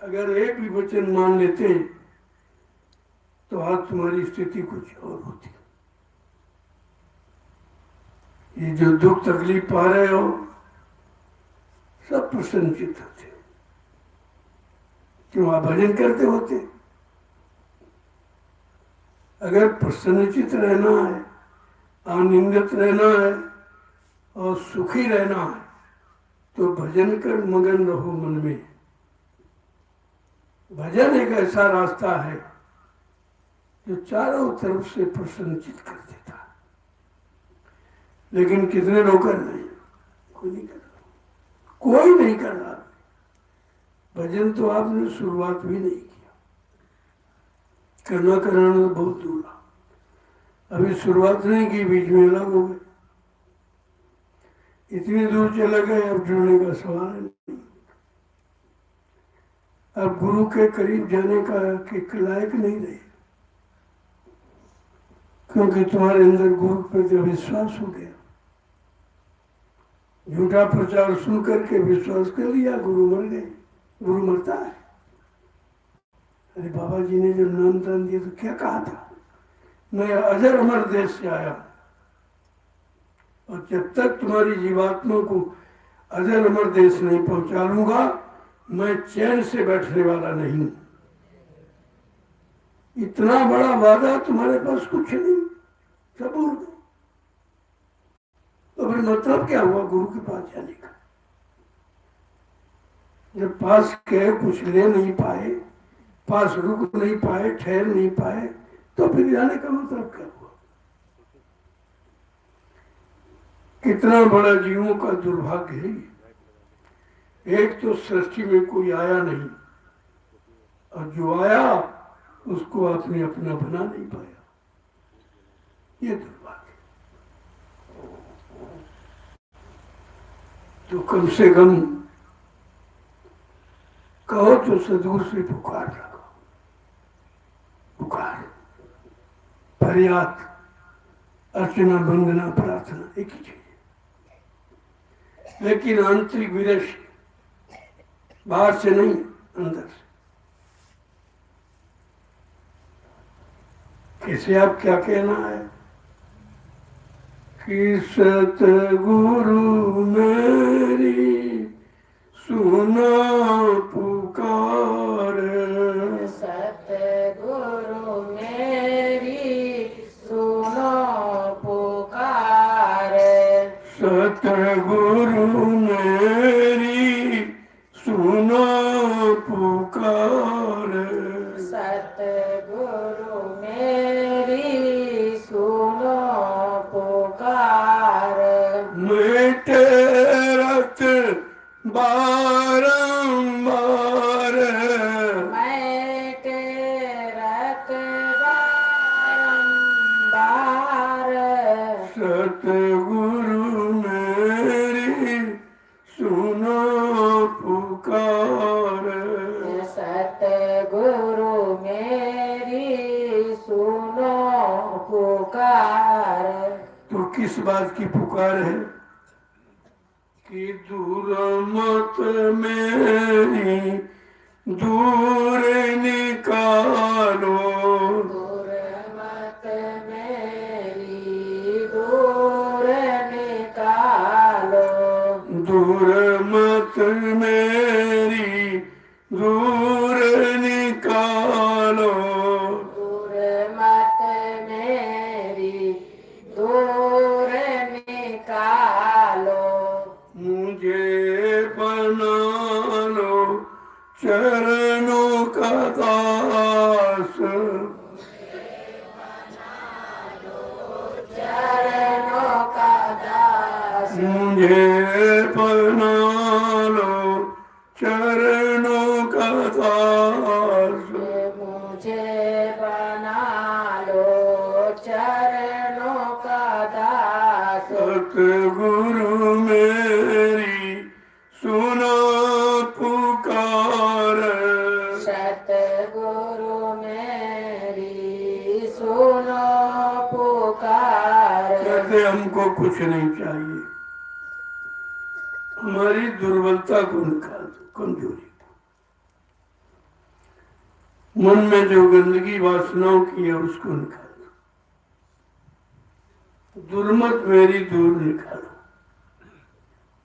अगर एक भी वचन मान लेते तो आज तुम्हारी स्थिति कुछ और होती। ये जो दुख तकलीफ पा रहे हो सब प्रसन्नचित होते। क्यों आप भजन करते होते? अगर प्रसन्नचित रहना है, आनंदित रहना है और सुखी रहना है तो भजन कर मगन रहो मन में। भजन एक ऐसा रास्ता है जो चारों तरफ से प्रसन्नचित कर देता है। लेकिन कितने लोग कर रहे हैं? कोई नहीं कर रहा, कोई नहीं कर रहा। भजन तो आपने शुरुआत भी नहीं किया, करना कराना तो बहुत दूर। अभी शुरुआत नहीं की, बीच में अलग हो गए, इतनी दूर चले गए, अब जुड़ने का सवाल नहीं। अब गुरु के करीब जाने का के लायक नहीं रहे, क्योंकि तुम्हारे अंदर गुरु पर जो विश्वास हो गया। झूठा प्रचार सुन करके विश्वास कर लिया, गुरु मर गए। गुरु मरता है? अरे बाबा जी ने जब नाम दान दिया तो क्या कहा था? मैं अजर अमर देश से आया, और जब तक तुम्हारी जीवात्मा को अजर अमर देश नहीं पहुंचा लूंगा मैं चैन से बैठने वाला नहीं। इतना बड़ा वादा तुम्हारे पास कुछ नहीं, सब भूल गए। तो फिर मतलब क्या हुआ गुरु के पास जाने का? जब पास के कुछ ले नहीं पाए, पास रुक नहीं पाए, ठहर नहीं पाए, तो फिर जाने का मतलब क्या हुआ? कितना बड़ा जीवों का दुर्भाग्य है। एक तो सृष्टि में कोई आया नहीं, और जो आया उसको आपने अपना बना नहीं पाया। ये दुर्भाग्य। तो कम से कम कहो तो सदगुरु से पुकार लगाओ, पुकार, फरियाद, अर्चना, वंदना, प्रार्थना एक ही चीज। लेकिन आंतरिक विरस, बाहर से नहीं, अंदर से। कैसे आप क्या कहना है कि सतगुरु मेरी सुना पुकार, सतगुरु मेरी सुनो पुकार, सतगुरु मेरी सुनो पुकार, सतगुरु मेरी सुनो पुकार। मिटे रत बारंबार, मैटे रत बारंबार, सतगुरु मेरी सुनो पुकार, सतगुरु मेरी सुनो पुकार। तो किस बात की पुकार है? कि दूर मत मेरी दूर निकालो, दूर मत मेरी दूर निकालो, दूर मत मेरी दूर निकालो, दूर मत मेरी दूर निकालो। मुझे बना लो चरणों का दास, चरणों का दास, मुझे बना लो चरणों का दास, मुझे बना लो चरणों का दास। सतगुरु मेरी सुनो पुकार, सतगुरु मेरी सुनो पुकार। कहते हमको कुछ नहीं चाहिए, हमारी दुर्बलता को निकाल दो, कमजोरी को। मन में जो गंदगी वासनाओं की है उसको निकालो, दुर्मत मेरी दूर निकालो।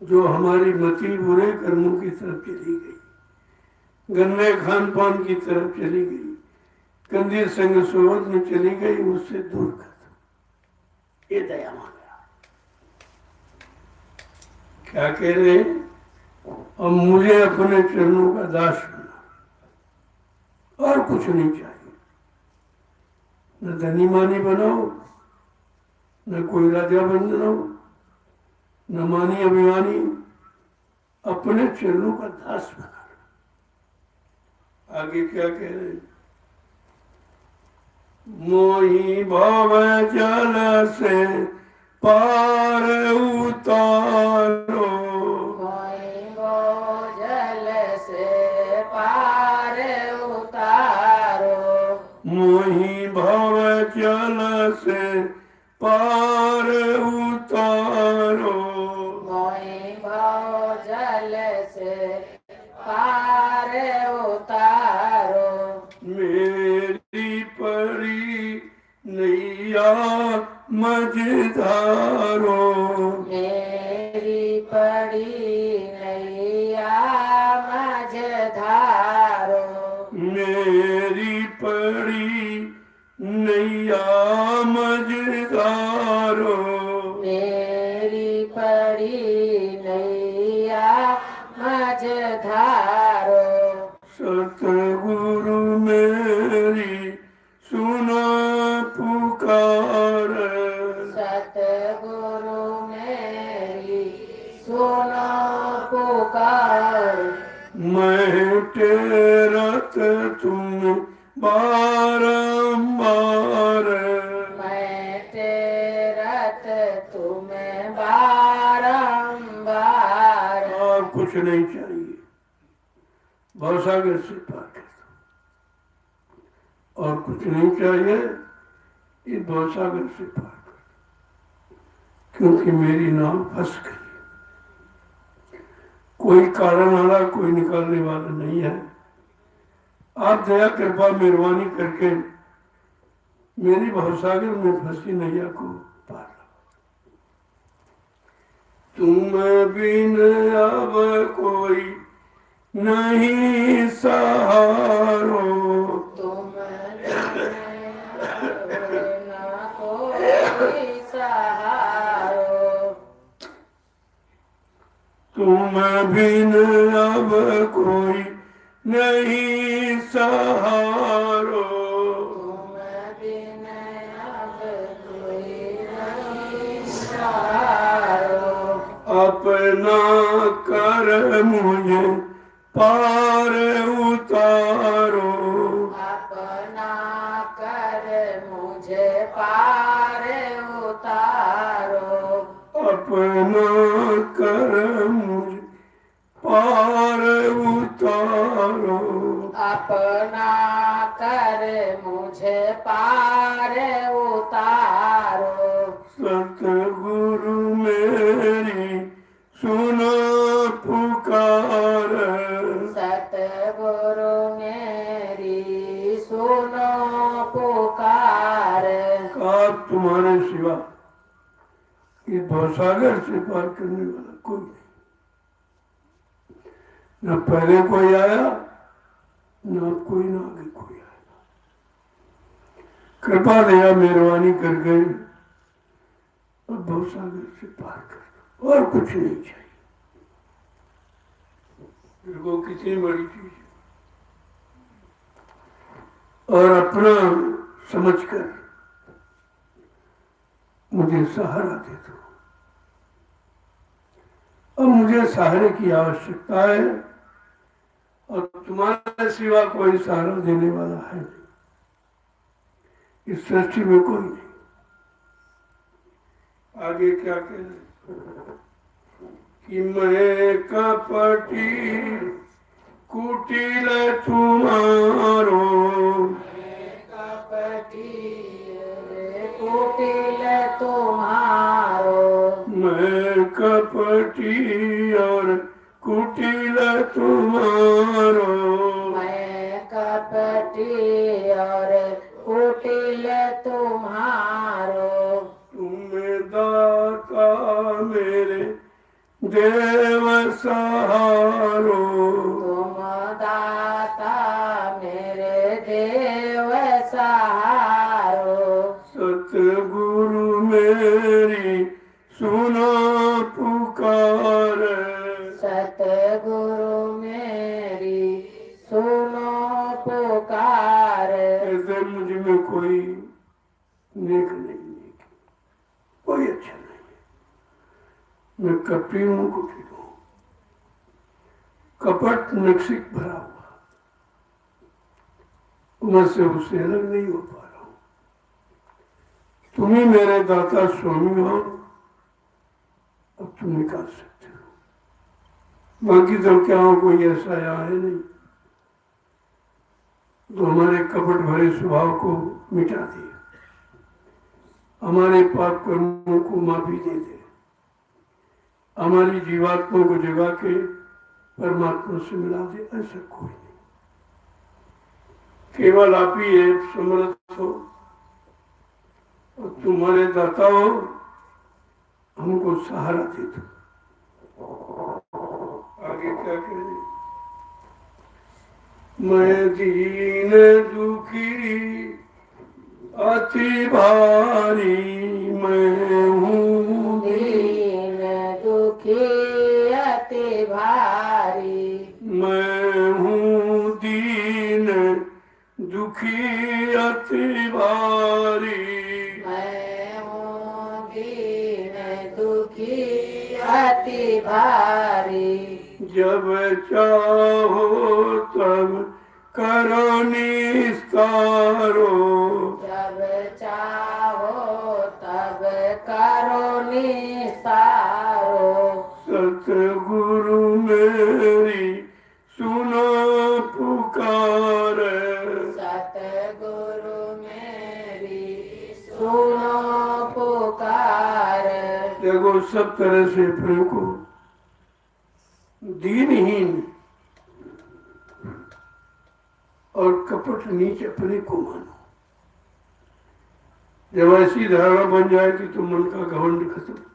जो हमारी मति बुरे कर्मों की तरफ चली गई, गंदे खान पान की तरफ चली गई, गंदी संग सोबत में चली गई, उससे दूर कर दो। ये दया मांगा। क्या कह रहे हैं? अब मुझे अपने चरणों का दास बना, और कुछ नहीं चाहिए। न धनी मानी बनाओ, न कोई राजा बन जाओ, न मानी अभिमानी, अपने चरणों का दास बना। आगे क्या कह रहे हैं? मोही भव जल से पार उतारो, मोहि भव जल से पार उतारो, मोही भव जल से पार उतारो, मोहि भव जल से पार उतारो, मेरी परी नैया मझधारो, मेरी पड़ी नैया मझधारो, मेरी परी नैया मझधारो, मेरी पड़ी नैया मझधारो, सतगुरु मेरी सुना पुकार, सतगुरु मेरी सुनो पुकार, मैं टेरत तुम बारंबार, मैं तेरत तुम्हें बारंबार। और कुछ नहीं चाहिए, भवसागर से पार कर दो। और कुछ नहीं चाहिए, इस भवसागर से पार कर दो, क्योंकि मेरी नाव फंस गई। कोई कारण वाला, कोई निकालने वाला नहीं है। आप दया कृपा मेहरबानी करके मेरी भवसागर में फंसी नैया को पार लो। तुम बिन अब कोई नहीं सहारो, तुम न कोई सहारो, तुम बिन अब कोई नहीं सहारो, तुम बिन अब कोई नहीं सहारो, अपना कर मुझे पार उतारो, अपना कर मुझे पार उतारो, अपना कर मुझे पार उतारो, अपना कर मुझे पार उतारो, सतगुरु मेरी सुनो पुकार, सतगुरु मेरी सुनो पुकार। आप तुम्हारे सिवा इस भवसागर से पार करने वाला कोई नहीं। न पहले कोई आया, न अब कोई, न आगे कोई आएगा। कृपा दया मेहरबानी करके अब भवसागर से पार कर दो, और कुछ नहीं चाहिए। मेरे को कितनी बड़ी चीज है, और अपना समझकर मुझे सहारा दे दो। अब मुझे सहारे की आवश्यकता है, और तुम्हारे सिवा कोई सहारा देने वाला है नहीं, इस सृष्टि में कोई नहीं। आगे क्या कह रहे कि मैं कपटी कुटिल तुम्हारो, कपटी कुटिल तुम्हारो, मैं कपटी और कुटिल तुम्हारो, मैं कपटी देव सहारो, तुम दाता मेरे देव सहारो। सतगुरु मेरी सुनो पुकार, सतगुरु मेरी सुनो पुकार। ऐसे मुझ में कोई नेक नहीं, नेक कोई अच्छा नहीं है। मैं कपटी हूँ, कुटिल हूँ, कपट नक्सिक भरा हुआ, मैं से उससे अलग नहीं हो पा रहा हूँ। तुम ही मेरे दाता स्वामी हो, अब तुम निकाल सकते हो। बाकी तो क्या हो, कोई ऐसा यहाँ है नहीं तो हमारे कपट भरे स्वभाव को मिटा दे, हमारे पाप कर्मों को माफी दे दे, हमारी जीवात्मा को जगा के परमात्मा से मिला दे। ऐसा कोई नहीं, केवल आप ही है समर्थ हो और तुम्हारे दाता हो, हमको सहारा दे दो। आगे क्या करें? मैं दीन दुखी अति भारी, मैं हूँ दीन दुखी अति भारी। मैं हूँ दीन दुखी अति भारी, मैं हूँ दीन दुखी अति भारी। जब चाहो तब करो निस्तारो, जब चाहो तब करो निस्तारो। सतगुरु मेरी सुनो पुकार, सतगुरु मेरी सुनो पुकार। देखो सब तरह से अपने को दीनहीन और कपट नीच अपने को मानो। जब ऐसी धारणा बन जाएगी तो मन का घमंड खत्म हो जाए।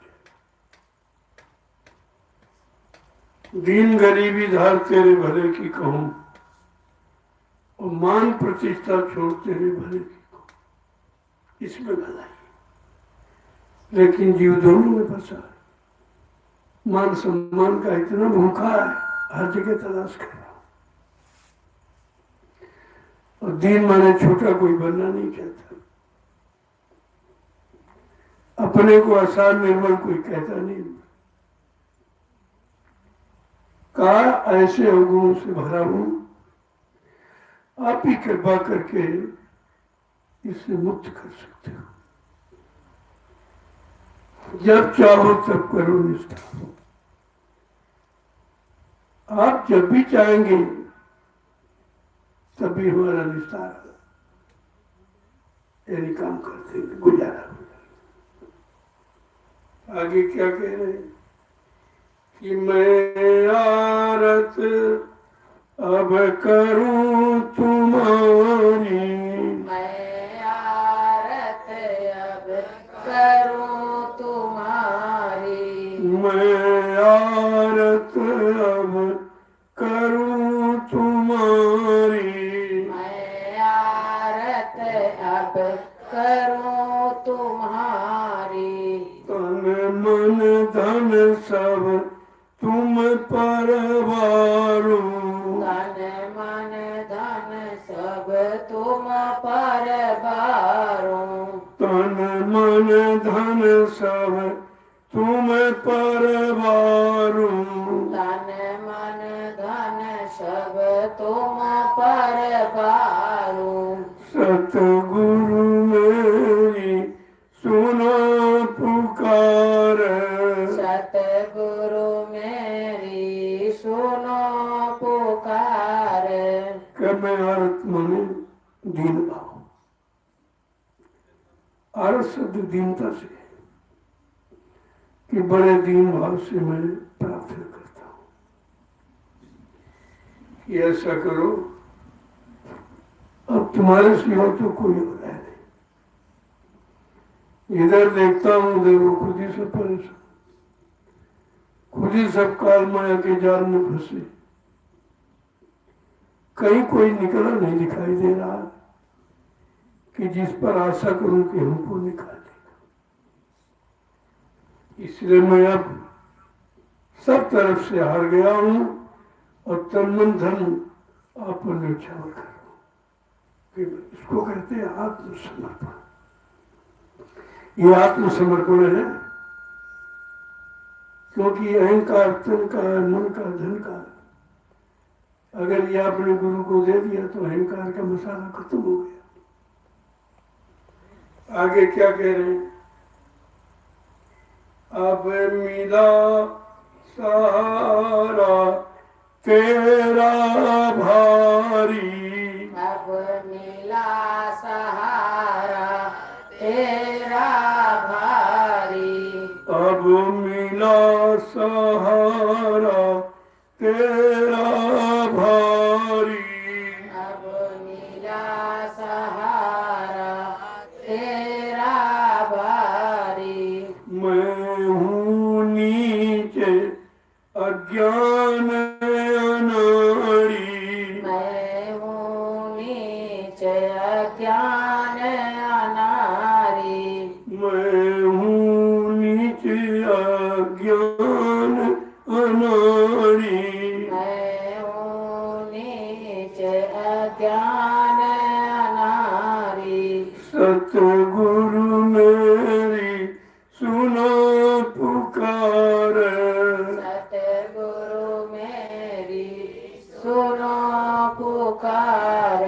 दीन गरीबी धार तेरे भले की कहूं और मान प्रतिष्ठा छोड़ तेरे भले की कहूं, इसमें भलाई। लेकिन जीव दोनों में फंसा है, मान सम्मान का इतना भूखा है, हर जगह तलाश कर रहा। और दीन माने छोटा कोई बनना नहीं चाहता, अपने को आसान निर्मल कोई कहता नहीं। कहा ऐसे अवगुणों से भरा हूं, आप ही कृपा करके इससे मुक्त कर सकते हो। जब चाहो तब करो निष्ठा, आप जब भी चाहेंगे तभी हमारा निस्तार यानी काम करते हैं, गुजारा हो जाए। आगे क्या कह रहे हैं कि मैं आरत अब करूं तुम्हारी, मैं आरत अब करूं तुम्हारी। मैं आरत अब करूं तुम्हारी, मैं आरत अब करूं तुम्हारी। तन मन धन सब तुम पर वारू, तन मन धन सब तुम पर बारूं। तन मन धन सब तुम पर वारू, तन मन धन सब तुम पर बारूं। सतगुरु मेरी सुनो पुकार, सतगुरु मेरी सुनो पुकार। कि मैं आरत माने दीन भाव, आरत शब्द दीनता से है कि बड़े दीन भाव से मैं प्रार्थना करता हूं कि ऐसा करो, अब तुम्हारे सिवा तो कोई और है नहीं। इधर देखता हूं उधर वो खुद ही सब परेशान, खुद ही सब काल माया के जाल में फंसे, कहीं कोई निकला नहीं दिखाई दे रहा कि जिस पर आशा करूं कि हमको निकालेगा। इसलिए मैं अब सब तरफ से हार गया हूं और तन मन धन आप पर न्यौछावर कर रहा हूं। इसको कहते हैं आत्मसमर्पण। ये आत्मसमर्पण है, क्योंकि अहंकार तन का, मन का, धन का, अगर ये आपने गुरु को दे दिया तो अहंकार का मसाला खत्म हो गया। आगे क्या कह रहे हैं? अब मिला सहारा तेरा भारी, अब मिला सहारा तेरा भारी, अब मिला सहारा तेरा भारी, अब मिला सहारा तेरा भारी। मैं हूँ नीचे अज्ञान अनाड़ी, मैं हूँ नीचे अज्ञान अनारी, मैं हूँ नीचे अज्ञान अनाड़ी, मैं हूँ नीचे अज्ञान अनारी। सतगुरु मेरी सुनो पुकार, सतगुरु मेरी सुनो पुकार,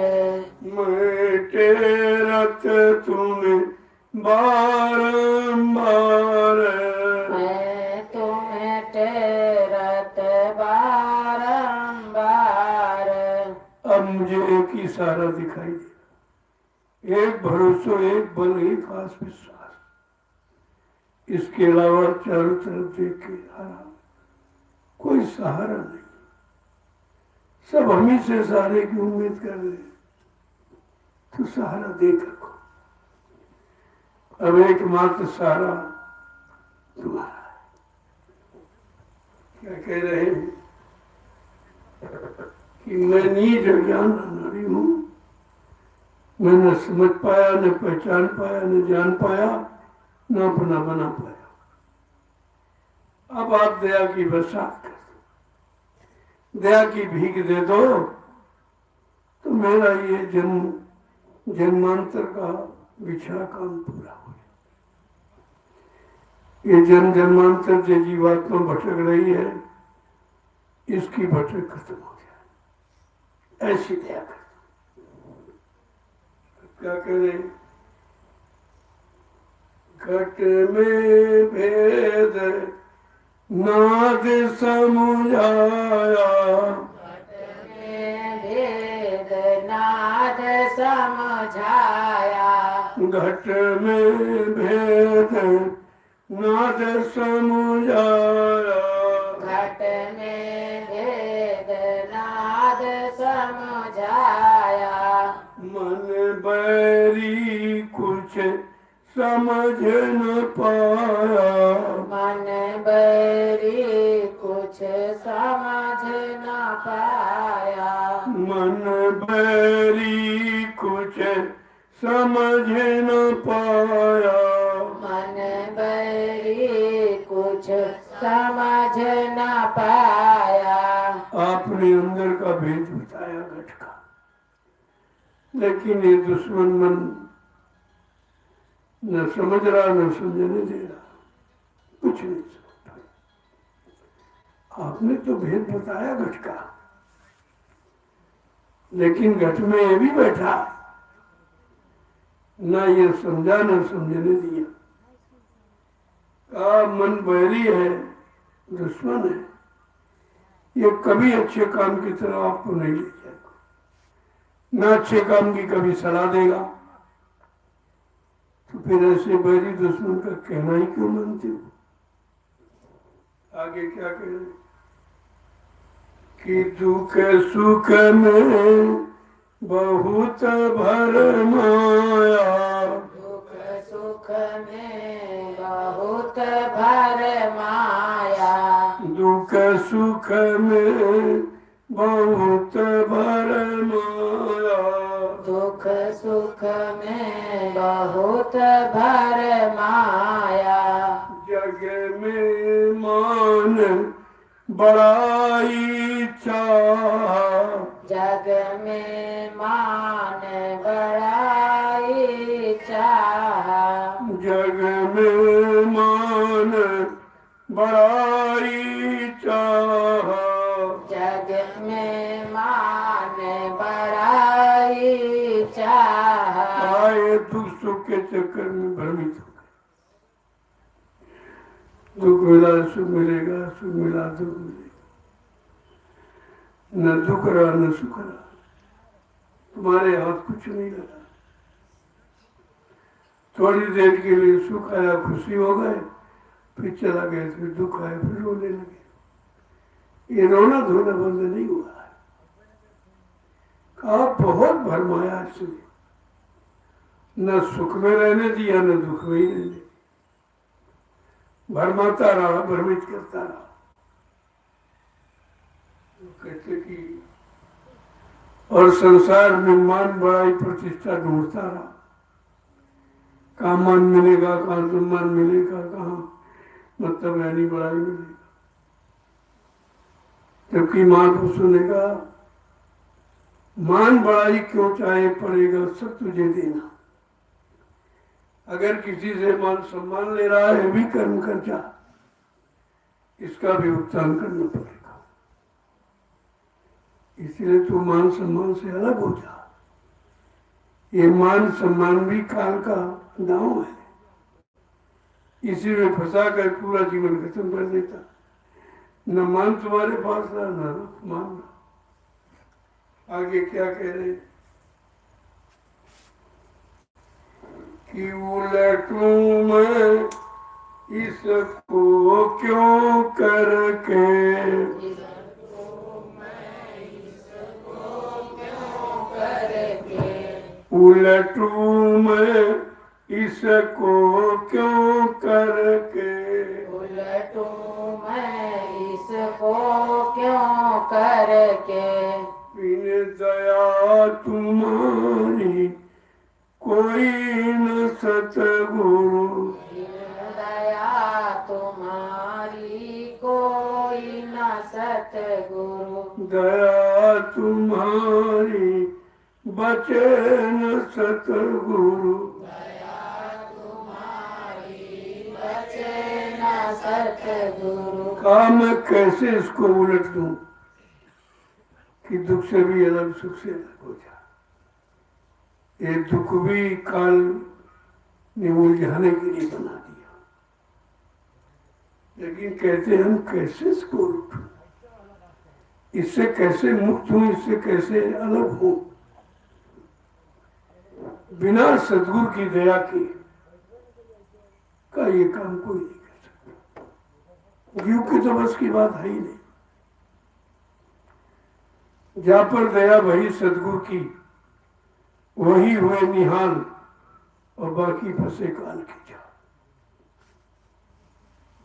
मैं टेरत तुम्हें बारंबार, मैं तुम्हें टेरत बारंबार। अब मुझे एक ही सारा दिखाई दे, एक भरोसा, एक बल, एक आस विश्वास, इसके अलावा चारों तरफ देख के हारा, कोई सहारा नहीं। सब हम ही से सहारे की उम्मीद कर रहे हैं, तो सहारा देख रखो। अब एकमात्र सहारा तुम्हारा है। क्या कह रहे हैं कि मैं नीच अज्ञान अनाड़ी हूं, मैं न समझ पाया, न पहचान पाया, न जान पाया, न अपना बना पाया। अब आप दया की बरसात कर दो, दया की भीख दे दो, तो मेरा ये जन्म जन्मांतर का बिछड़ा काम पूरा हो जाए। ये जन्म जन्मांतर जो जीवात्मा भटक रही है, इसकी भटक खत्म हो जाए, ऐसी दया कर। क्या करें? घट में भेद नाद समुझाया, घट में भेद नाद समझाया, घट में भेद नाद समुझाया, घट में भेद नाद समझाया। मन बैरी कुछ समझ न पाया, मन बैरी कुछ समझ न पाया, मन बैरी कुछ समझ न पाया, मन बैरी कुछ समझ न पाया। आपने अंदर का भेद बताया घट का, लेकिन ये दुश्मन मन न समझ रहा, न समझने दे रहा, कुछ नहीं समझ पाया। आपने तो भेद बताया घट का, लेकिन घट में ये भी बैठा, ना ये समझा, न समझने दिया। कहा मन बैरी है, दुश्मन है, ये कभी अच्छे काम की तरफ आपको नहीं ले जाएगा, ना अच्छे काम की कभी सलाह देगा। तो फिर ऐसे बैरी दुश्मन का कहना ही क्यों मानते हो? आगे क्या कह रहे कि दुख सुख में बहुत भरमाया, दुख सुख में बहुत भरमाया, सुख में बहुत भरमाया, दुख सुख में बहुत भरमाया। जग में मान बड़ाई चाहा, जग में मान बड़ाई चाहा। जग में मान बड़ाई चाहा, जग में मान बड़ाई चाहा। आए दुख सुख के चक्कर में भ्रमित हो गए। दुख मिला सुख मिलेगा, सुख मिला दुख मिलेगा, न दुख रहा न सुख रहा, तुम्हारे हाथ कुछ नहीं लगा। थोड़ी देर के लिए सुख आया, खुशी हो गए, फिर चला गया, फिर दुख आया, फिर रोने लगे। ये रोना धोना बंद नहीं हुआ है। कहा बहुत भरमाया इसने, न सुख में रहने दिया न दुख में ही रहने दिया, भरमाता रहा, भ्रमित करता रहा। कहते कि और संसार में मान बड़ाई प्रतिष्ठा ढूंढता रहा, कहाँ मान मिलेगा, कहाँ सम्मान मिलेगा, कहाँ मतलब यानी बड़ाई मिलेगा। जबकि महापुरुषों ने कहा मान बड़ाई क्यों चाहे, पड़ेगा सब तुझे देना। अगर किसी से मान सम्मान ले रहा है भी कर्म कर जा, इसका भी भुगतान करना पड़ेगा। इसलिए तू मान सम्मान से अलग हो जा। ये मान सम्मान भी काल का दांव है, इसी में फंसा कर पूरा जीवन खत्म कर देता। न मान तुम्हारे पास रहा, न मान रहा। आगे क्या कह रहे कि उलटूं मैं इसको क्यों करके, उलटूं मैं इसको क्यों करके, उलटूं मैं इसको क्यों करके। बिन दया तुम्हारी कोई न सतगुरु, बिन दया तुम्हारी कोई न सतगुरु। दया तुम्हारी बचे न सतगुरु, बचे न सतगुरु। कहा मैं कैसे इसको उलट दूं कि दुख से भी अलग, सुख से अलग हो जा। ये दुख भी काल ने उलझाने के लिए बना दिया, लेकिन कहते हम कैसे इसको उलटूं, इससे कैसे मुक्त हूं, इससे कैसे अलग हूं। बिना सद्गुरु की दया के का ये काम कोई नहीं कर सकता। जीव की तो बस की बात है ही नहीं। जहां पर दया वही सद्गुरु की, वही हुए निहाल, और बाकी फंसे काल की जा।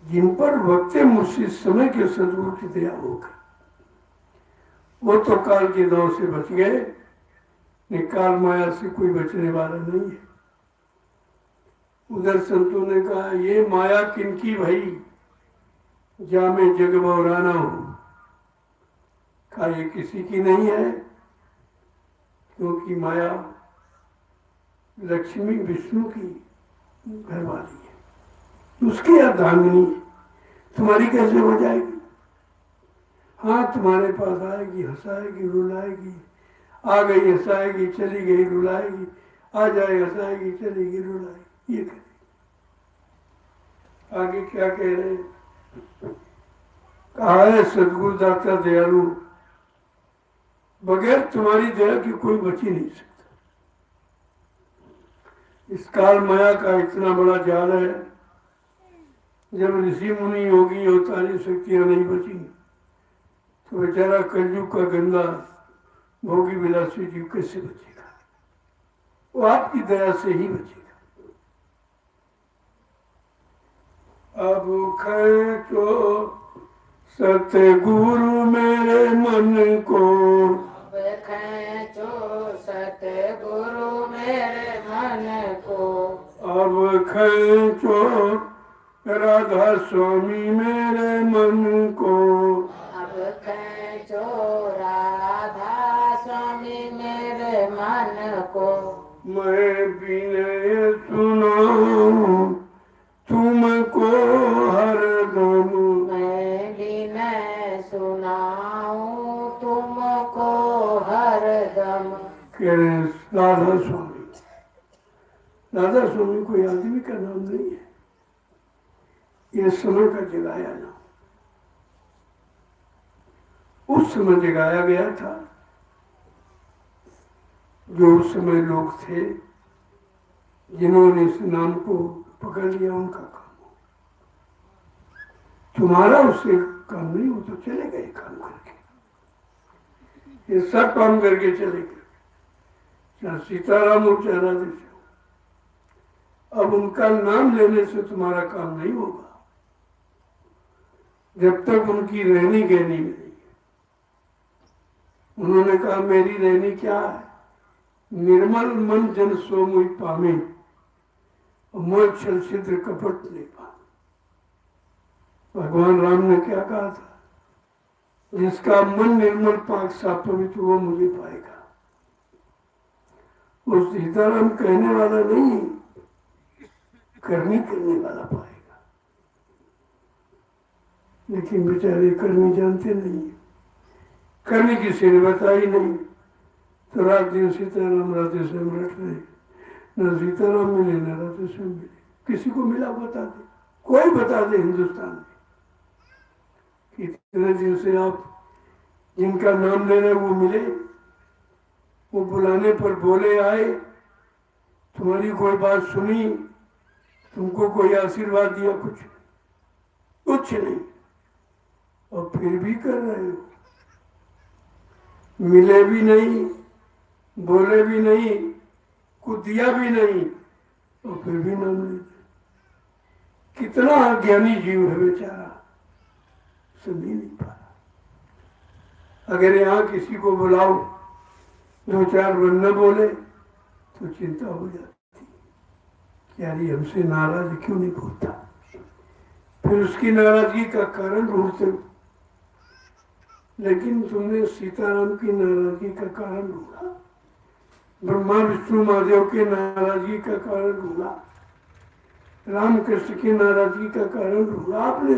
जिन पर वक्ते मुझसे समय के सद्गुरु की दया हो गई, वो तो काल के दांव से बच गए। काल माया से कोई बचने वाला नहीं है। उधर संतों ने कहा ये माया किनकी भई, जा में जग बौराना हो। कहा ये किसी की नहीं है, क्योंकि माया लक्ष्मी विष्णु की घर वाली है, उसकी अर्धांगिनी है। तुम्हारी कैसे हो जाएगी? हाँ तुम्हारे पास आएगी, हंसाएगी, रुलाएगी, आ गई हंसाएगी, चली गई रुलाएगी, आ जाए हंसाएगी, चलेगी रुलाएगी, ये करेगी। आगे क्या कह रहे हैं? कहा है सद्गुरु दाता दयालु, बगैर तुम्हारी दया के कोई बच ही नहीं सकता। इस काल माया का इतना बड़ा जाल है, जब ऋषि मुनि योगी अवतारी शक्तियां नहीं बची तो बेचारा कलयुग का गंदा भोगी विलासी जीव कैसे बचेगा? वो आपकी दया से ही बचेगा। अब खर्चो सतगुरु मेरे मन को अब खींचो सतगुरु मेरे मन को, अब खींचो राधा स्वामी मेरे मन को, अब खींचो राधा स्वामी मेरे मन को, मैं विनय सुनाऊं तुमको हरदम, मैं विनय सुनाऊं तुमको हरदम। कह रहे हैं राधा स्वामी। राधा स्वामी कोई आदमी का नाम नहीं है, ये समय का जगाया नाम। उस समय जगाया गया था जो उस समय लोग थे जिन्होंने इस नाम को पकड़ लिया, उनका काम हो। तुम्हारा उससे काम नहीं हो तो चले गए काम करके, ये सब काम करके चले गए, चाहे सीताराम हो चाहे राधे से हो। अब उनका नाम लेने से तुम्हारा काम नहीं होगा जब तक उनकी रहनी गहनी मिलेगी। उन्होंने कहा मेरी रहनी क्या है, निर्मल मन जन सो मुई पामे, मोह छल छिद्र कपट नहीं पामे। भगवान राम ने क्या कहा था, जिसका मन निर्मल पाक साफ पवित्र वो मुझे पाएगा। वो सीताराम कहने वाला नहीं, करनी करने वाला पाएगा। लेकिन बेचारे करनी जानते नहीं, करनी किसी ने बताई नहीं, तो रात दिन सीताराम राधे श्याम रट रहे, न सीताराम मिले न राधे श्याम मिले। किसी को मिला बता दे, कोई बता दे हिंदुस्तान में कि इतने दिन से आप जिनका नाम ले रहे वो मिले, वो बुलाने पर बोले आए, तुम्हारी कोई बात सुनी, तुमको कोई आशीर्वाद दिया, कुछ नहीं, और फिर भी कर रहे हो। मिले भी नहीं, बोले भी नहीं, कुछ दिया भी नहीं, और फिर भी नाम लेते। कितना अज्ञानी जीव है बेचारा, समझ नहीं पा रहा। अगर यहाँ किसी को बुलाओ, दो चार बंदा बोले तो चिंता हो जाती कि यार ये हमसे नाराज क्यों नहीं बोलता। फिर उसकी नाराजगी का कारण ढूंढते हो, लेकिन तुमने सीताराम की नाराजगी का कारण ढूंढा, ब्रह्मा विष्णु महादेव की नाराजगी का कारण ढूंढा, रामकृष्ण की नाराजगी का कारण ढूंढा आपने,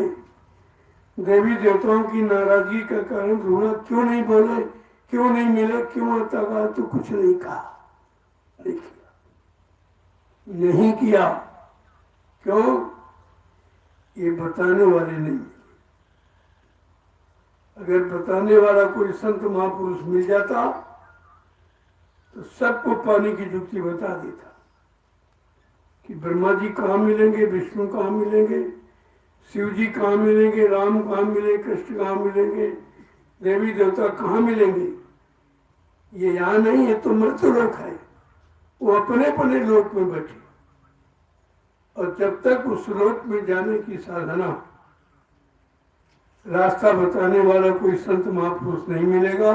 देवी देवताओं की नाराजगी का कारण ढूंढा। क्यों नहीं बोले, क्यों नहीं मिले, क्यों आता कहा, तो कुछ नहीं कहा, नहीं किया। क्यों? ये बताने वाले नहीं। अगर बताने वाला कोई संत महापुरुष मिल जाता तो सबको पानी की जुगती बता देता कि ब्रह्मा जी कहाँ मिलेंगे, विष्णु कहाँ मिलेंगे, शिव जी कहाँ मिलेंगे, राम कहाँ मिलेंगे, कृष्ण कहाँ मिलेंगे, देवी देवता कहाँ मिलेंगे। ये यहाँ नहीं है, तो मृत्युलोक है, वो अपने अपने लोक में बैठे। और जब तक उस लोक में जाने की साधना, रास्ता बताने वाला कोई संत महापुरुष नहीं मिलेगा,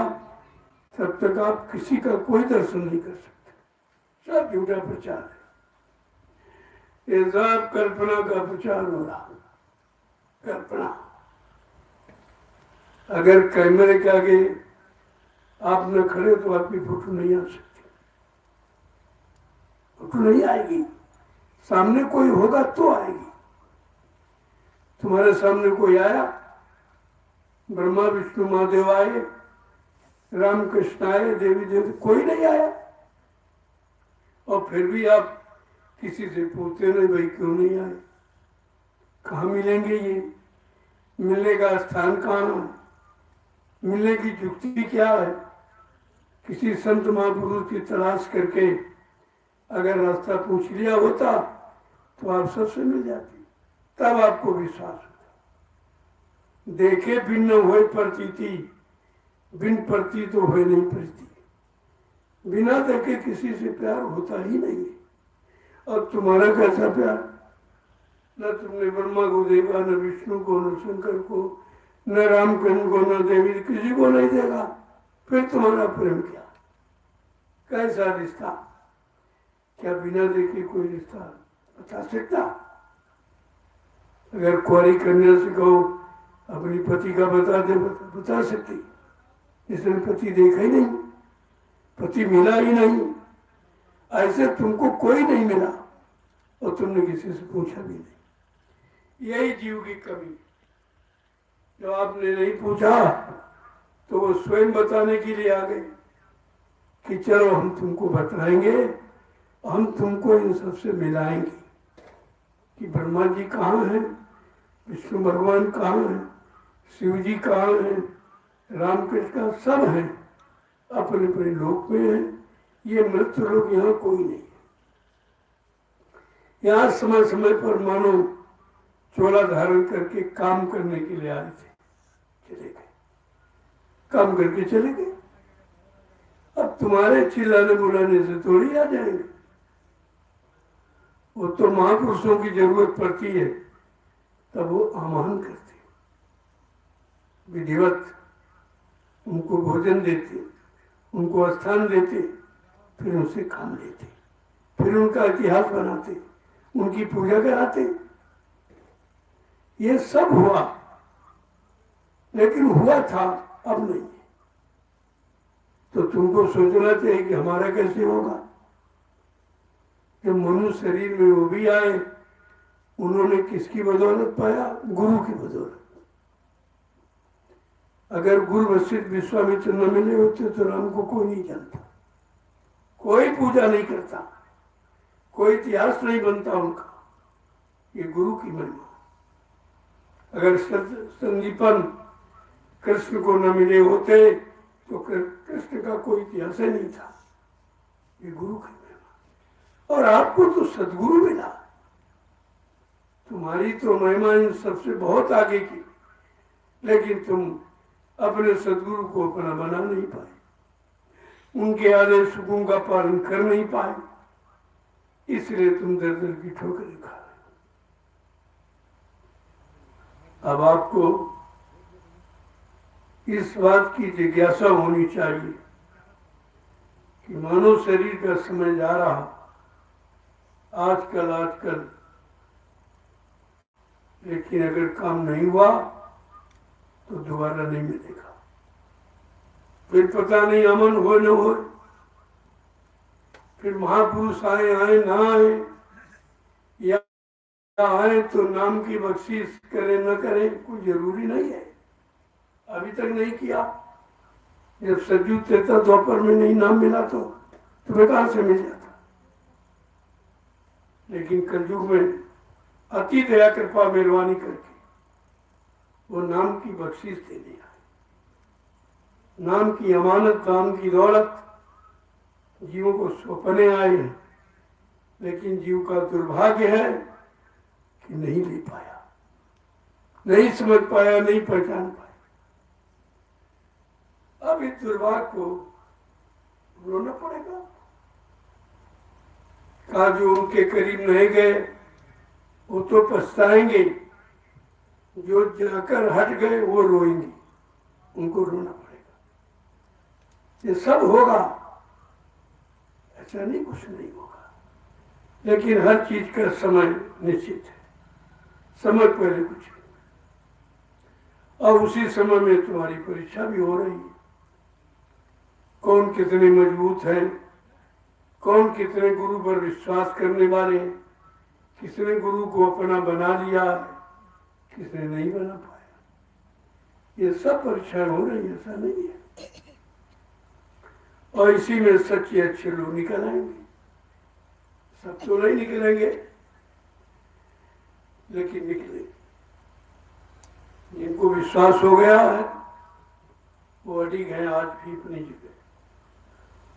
तब तक आप किसी का कोई दर्शन नहीं कर सकते। सब झूठा प्रचार है, ये सब कल्पना का प्रचार हो रहा। कल्पना। अगर कैमरे के आगे आप न खड़े तो आपकी फोटो नहीं आ सकती, फोटो नहीं आएगी। सामने कोई होगा तो आएगी। तुम्हारे सामने कोई आया, ब्रह्मा विष्णु महादेव आए, राम कृष्ण आए, देवी देवता, कोई नहीं आया। और फिर भी आप किसी से पूछते नहीं भाई क्यों नहीं आए, कहाँ मिलेंगे, ये मिलने का स्थान कहाँ है, मिलने की युक्ति क्या है। किसी संत महापुरुष की तलाश करके अगर रास्ता पूछ लिया होता तो आप सबसे मिल जाती, तब आपको विश्वास होता। देखे बिन न होए प्रतीति, बिन प्रती तो होए नहीं प्रती। बिना देखे किसी से प्यार होता ही नहीं। और तुम्हारा कैसा प्यार, न तुमने ब्रह्मा को देखा, न विष्णु को, न शंकर को, न रामकृष्ण को न देवी किसी को नहीं देगा, फिर तुम्हारा प्रेम क्या? कैसा रिश्ता? क्या बिना देखे कोई रिश्ता बता सकता? अगर कुंवारी कन्या से कहो अपनी पति का बता दे, बता सकती? जिसने पति देखा ही नहीं, पति मिला ही नहीं, ऐसे तुमको कोई नहीं मिला और तुमने किसी से पूछा भी नहीं। यही जीव की कमी। जब आपने नहीं पूछा तो वो स्वयं बताने के लिए आ गए कि चलो हम तुमको बताएंगे, हम तुमको इन सबसे मिलाएंगे कि ब्रह्मा जी कहाँ हैं, विष्णु भगवान कहाँ हैं, शिव जी कहाँ हैं, रामकृष्ण का सब हैं, अपने अपने लोक में हैं। ये मृत लोग यहाँ कोई नहीं है। यहाँ समय समय पर मानो चोला धारण करके काम करने के लिए आए थे, चले गए, काम करके चले गए। अब तुम्हारे चिल्लाने बुलाने से थोड़ी आ जाएंगे। वो तो महापुरुषों की जरूरत पड़ती है तब वो आह्वान करते, विधिवत उनको भोजन देते, उनको स्थान देते, फिर उनसे काम लेते, फिर उनका इतिहास बनाते, उनकी पूजा कराते। ये सब हुआ, लेकिन हुआ था, अब नहीं। तो तुमको सोचना चाहिए कि हमारा कैसे होगा। जब मनुष्य शरीर में वो भी आए, उन्होंने किसकी बदौलत पाया? गुरु की बदौलत। अगर गुरु वशिष्ठ विश्वामित्र न मिले होते तो राम को कोई नहीं जानता, कोई पूजा नहीं करता, कोई इतिहास नहीं बनता उनका। ये गुरु की महिमा। अगर संदीपन कृष्ण को न मिले होते तो कृष्ण का कोई इतिहास ही नहीं था। ये गुरु की महिमा। और आपको तो सदगुरु मिला, तुम्हारी तो महिमा इन सबसे बहुत आगे की, लेकिन तुम अपने सदगुरु को अपना बना नहीं पाए, उनके आदेश हुकुम का पालन कर नहीं पाए, इसलिए तुम दर दर की ठोकरें खा रहे हो। अब आपको इस बात की जिज्ञासा होनी चाहिए कि मानव शरीर का समय जा रहा, आजकल, लेकिन अगर काम नहीं हुआ तो दोबारा नहीं मिलेगा। फिर पता नहीं अमन हो न हो, फिर महापुरुष आए ना आए, या आए तो नाम की बख्शीश करे न करे, कोई जरूरी नहीं है। अभी तक नहीं किया। जब सतयुग त्रेता द्वापर में नहीं नाम मिला तो तुम्हें कहां से मिल जाता। लेकिन कलयुग में अति दया कृपा मेहरबानी करके वो नाम की बख्शीश देने आए। नाम की अमानत, नाम की दौलत जीवों को सौंपने आए हैं, लेकिन जीव का दुर्भाग्य है कि नहीं ले पाया, नहीं समझ पाया, नहीं पहचान पाया। अब इस दुर्भाग्य को रोना पड़ेगा। कहा जो उनके करीब नहीं गए वो तो पछताएंगे, जो जाकर हट गए वो रोएंगे, उनको रोना पड़ेगा। ये सब होगा, ऐसा नहीं कुछ नहीं होगा, लेकिन हर चीज का समय निश्चित है। समय पहले कुछ है और उसी समय में तुम्हारी परीक्षा भी हो रही है। कौन कितने मजबूत है, कौन कितने गुरु पर विश्वास करने वाले हैं, किसने गुरु को अपना बना लिया, किसने नहीं बना पाया। ये सब परीक्षाएं हो रही है, ऐसा नहीं है। और इसी में सच्चे अच्छे लोग निकल आएंगे। सब तो नहीं निकलेंगे, लेकिन निकलेंगे। जिनको विश्वास हो गया है वो अडिग है आज भी अपनी जगह,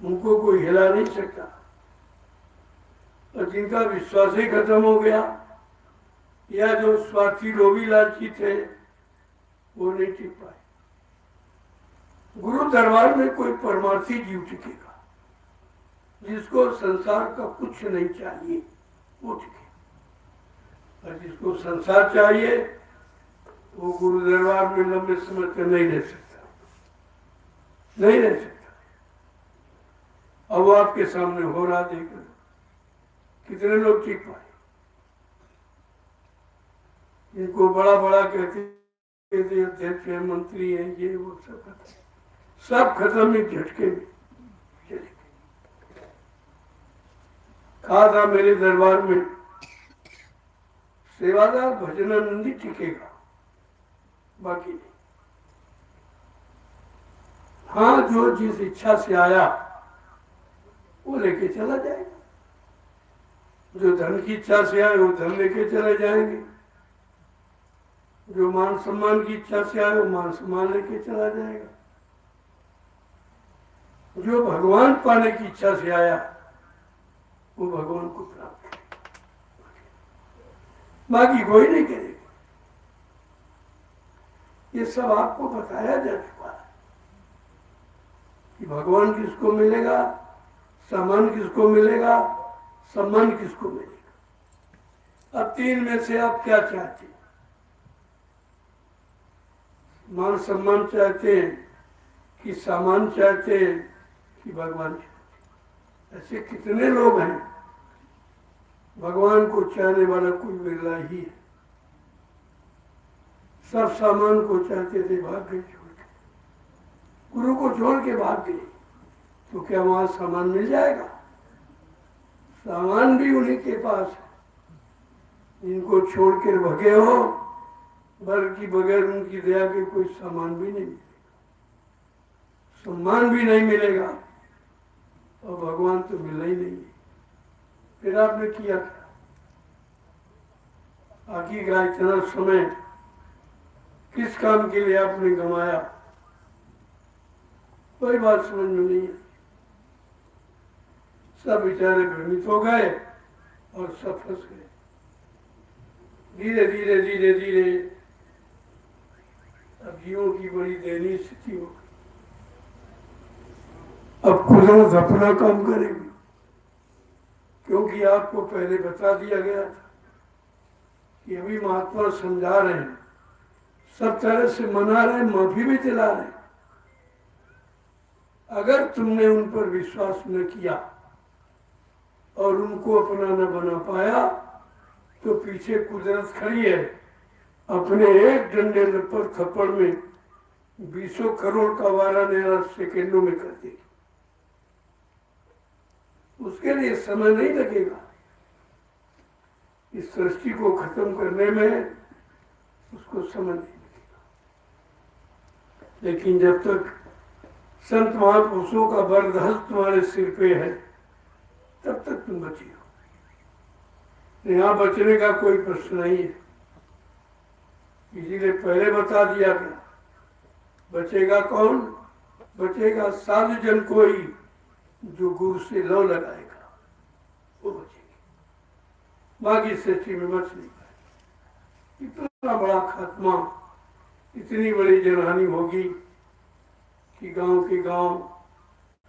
उनको कोई हिला नहीं सकता। और जिनका विश्वास ही खत्म हो गया, या जो स्वार्थी लोभी लालची थे, वो नहीं टिक पाए। गुरु दरबार में कोई परमार्थी जीव टिकेगा, जिसको संसार का कुछ नहीं चाहिए वो टिके, और जिसको संसार चाहिए वो गुरु दरबार में लंबे समय तक नहीं रह सकता, नहीं रह सकता। अब वो आपके सामने हो रहा देखकर कितने लोग टिक पाए। इनको बड़ा बड़ा कहते थे, अध्यक्ष है, मंत्री है, ये वो सब खत्म ही झटके में चले गए। कहा था मेरे दरबार में सेवादार भजनानंदी टिकेगा, बाकी नहीं। हाँ, जो जिस इच्छा से आया वो लेके चला जाएगा। जो धन की इच्छा से आए वो धन लेके चले जाएंगे, जो मान सम्मान की इच्छा से आए वो मान सम्मान लेके चला जाएगा, जो भगवान पाने की इच्छा से आया वो भगवान को प्राप्त करेगा, बाकी कोई नहीं करेगा। ये सब आपको बताया जा चुका है कि भगवान किसको मिलेगा, सामान किसको मिलेगा, सम्मान किसको मिलेगा। अब तीन में से आप क्या चाहते हैं? मान सम्मान चाहते हैं कि सामान चाहते हैं कि भगवान चाहते हैं? ऐसे कितने लोग हैं। भगवान को चाहने वाला कोई बिरला ही है। सब सामान को चाहते थे, भाग गए छोड़ के, गुरु को छोड़ के भाग गए। तो क्या वहां सामान मिल जाएगा? सामान भी उन्हीं के पास है। इनको छोड़ कर भगे हो, बल्कि बगैर उनकी दया के कोई सामान भी नहीं मिलेगा, सम्मान भी नहीं मिलेगा, और भगवान तो मिला ही नहीं। फिर आपने किया क्या? बाकी का इतना समय किस काम के लिए आपने गंवाया? कोई बात समझ में नहीं है। सब बेचारे भ्रमित हो गए और सब फंस गए। धीरे धीरे धीरे धीरे अब जीवों की बड़ी दयनीय स्थिति हो गई। अब कुदरत अपना काम करेगी, क्योंकि आपको पहले बता दिया गया था कि अभी महात्मा समझा रहे हैं, सब तरह से मना रहे हैं, माफी भी दिला रहे हैं। अगर तुमने उन पर विश्वास न किया और उनको अपना न बना पाया तो पीछे कुदरत खड़ी है, अपने एक डंडे पर थप्पड़ में 20 करोड़ का वारा नेरा सेकेंडों में कर देगी। उसके लिए समय नहीं लगेगा। इस सृष्टि को खत्म करने में उसको समय नहीं लगेगा। लेकिन जब तक संत महापुरुषों का वरदहस्त तुम्हारे सिर पे है, तब तक तुम बचे हो। यहाँ बचने का कोई प्रश्न नहीं है। इसीलिए पहले बता दिया गया, बचेगा कौन? बचेगा साधु जन कोई जो गुरु से लौ लगाएगा, वो बचेगी। बाकी सृष्टि में बच नहीं पाए। इतना बड़ा खात्मा, इतनी बड़ी जनहानि होगी कि गांव के गांव,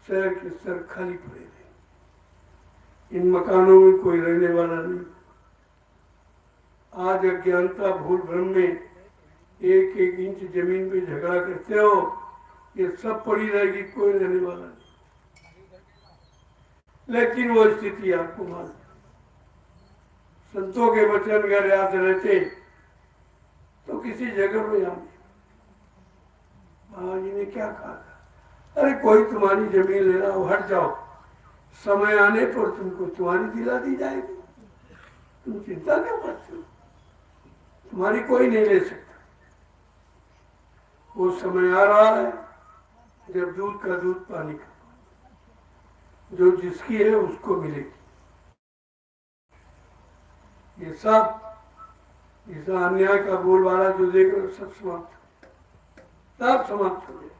शहर के शहर खाली पड़े रहे। इन मकानों में कोई रहने वाला नहीं। आज अज्ञानता भूल भ्रम में एक एक इंच जमीन पे झगड़ा करते हो, ये सब पड़ी रहेगी, कोई रहने वाला नहीं। लेकिन वो स्थिति आपको मालूम, संतों के वचन अगर याद रहते तो किसी जगह में आने। बाबा जी ने क्या कहा था? अरे कोई तुम्हारी जमीन ले रहा हो, हट जाओ, समय आने पर तुमको तुम्हारी दिला दी जाएगी, तुम चिंता क्यों करते हो? तुम्हारी कोई नहीं ले सकता। वो समय आ रहा है जब दूध का दूध पानी का, जो जिसकी है उसको मिलेगी। ये सब इस अन्याय का बोलबाला जो देख रहे सब समाप्त, सब समाप्त हो गया।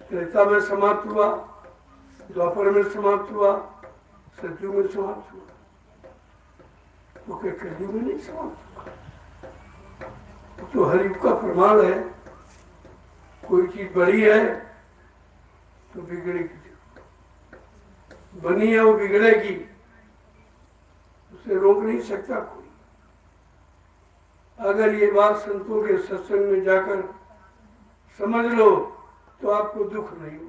त्रेता में समाप्त हुआ, द्वापर में समाप्त हुआ, सतयुग में समाप्त हुआ, तो क्या कलयुग में नहीं समाप्त हुआ? तो हरियुग का प्रमाण है। कोई चीज बड़ी है तो बिगड़ेगी, बनी है वो बिगड़ेगी, उसे रोक नहीं सकता कोई। अगर ये बात संतों के सत्संग में जाकर समझ लो तो आपको दुख नहीं हो।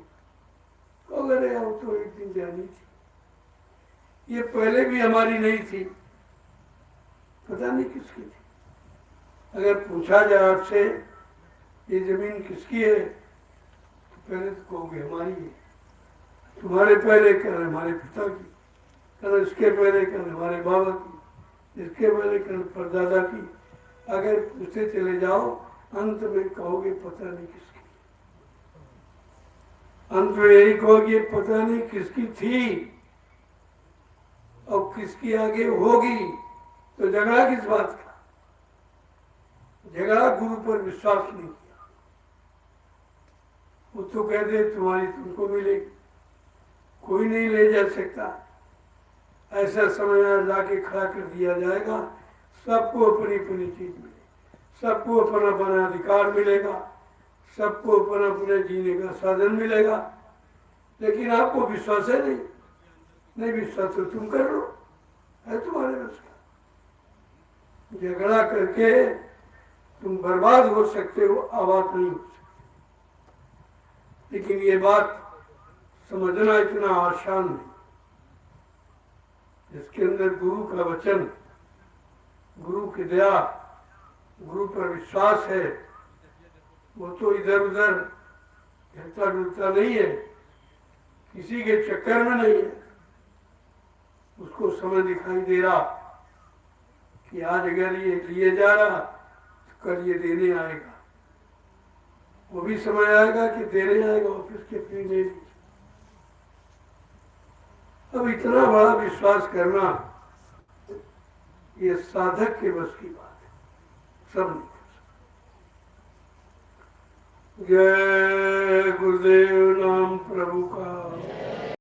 तो अगर आओ तो एक दिन जानी थी, ये पहले भी हमारी नहीं थी, पता नहीं किसकी थी। अगर पूछा जाए आपसे ये जमीन किसकी है तो पहले तो कहोगे हमारी है। तुम्हारे पहले कहना हमारे पिता की, कहना इसके पहले कहना हमारे बाबा की, इसके पहले कहना परदादा की। अगर पूछते चले जाओ अंत में कहोगे पता नहीं किसकी। अंत में यही कहोगे पता नहीं किसकी थी और किसकी आगे होगी। तो झगड़ा किस बात का? झगड़ा गुरु पर विश्वास नहीं किया। वो तो कहते तुम्हारी तुमको मिलेगी, कोई नहीं ले जा सकता। ऐसा समय लाके खड़ा कर दिया जाएगा, सबको अपनी अपनी चीज मिलेगी, सबको अपना अपना अधिकार मिलेगा, सबको अपना अपने जीने का साधन मिलेगा। लेकिन आपको विश्वास है नहीं विश्वास तो तुम कर लो, है तुम्हारे बस का। झगड़ा करके तुम बर्बाद हो सकते हो, आबाद नहीं हो सकते। लेकिन ये बात समझना इतना आसान नहीं। जिसके अंदर गुरु का वचन, गुरु की दया, गुरु पर विश्वास है, वो तो इधर उधर हिलता डुलता नहीं है, किसी के चक्कर में नहीं है। उसको समय दिखाई दे रहा कि आज अगर ये लिए जा रहा तो कल ये देने आएगा। वो भी समय आएगा कि देने आएगा ऑफिस के फ्री ले लीजिए। अब इतना बड़ा विश्वास करना ये साधक के बस की बात है, सब नहीं कर सकते। जय गुरुदेव नाम प्रभु का।